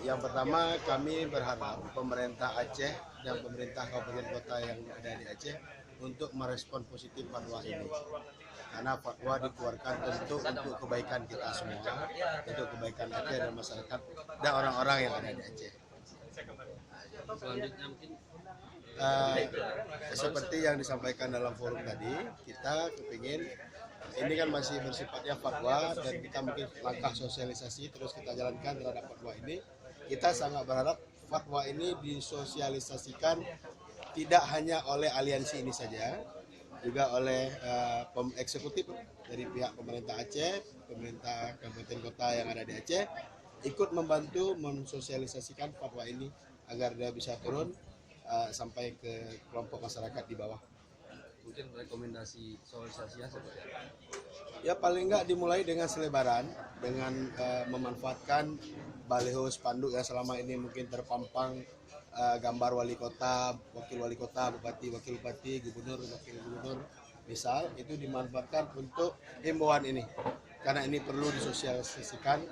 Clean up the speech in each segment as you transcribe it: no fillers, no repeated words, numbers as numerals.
Yang pertama, kami berharap pemerintah Aceh dan pemerintah kabupaten kota yang ada di Aceh untuk merespon positif fatwa ini. Karena fatwa dikeluarkan tentu untuk kebaikan kita semua, untuk kebaikan Aceh dan masyarakat dan orang-orang yang ada di Aceh. Selanjutnya mungkin Seperti yang disampaikan dalam forum tadi, kita kepingin ini kan masih bersifatnya fatwa dan kita mungkin langkah sosialisasi terus kita jalankan terhadap fatwa ini. Kita sangat berharap fatwa ini disosialisasikan tidak hanya oleh aliansi ini saja, juga oleh eksekutif dari pihak pemerintah Aceh, pemerintah kabupaten kota yang ada di Aceh, ikut membantu mensosialisasikan fatwa ini agar dia bisa turun sampai ke kelompok masyarakat di bawah. mungkin rekomendasi sosialisasinya seperti apa? Ya paling nggak dimulai dengan selebaran, dengan memanfaatkan baliho spanduk yang selama ini mungkin terpampang gambar wali kota, wakil wali kota, bupati, wakil bupati, gubernur, wakil gubernur, misal itu dimanfaatkan untuk himbauan ini. Karena ini perlu disosialisasikan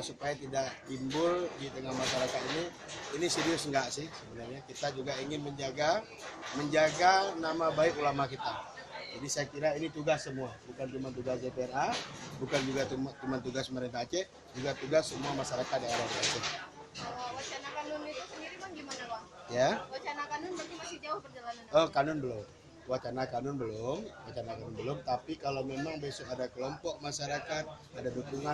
supaya tidak timbul di tengah masyarakat ini serius enggak sih sebenarnya. Kita juga ingin menjaga nama baik ulama kita. Jadi saya kira ini tugas semua, bukan cuma tugas DPRA, bukan juga cuma tugas pemerintah Aceh, juga tugas semua masyarakat yang ada di Aceh. Wacana kanun itu sendiri Bang gimana Bang? Ya. Wacana kanun berarti masih jauh perjalanan. Oh, kanun belum. Wacana kanun belum, tapi kalau memang besok ada kelompok masyarakat, ada dukungan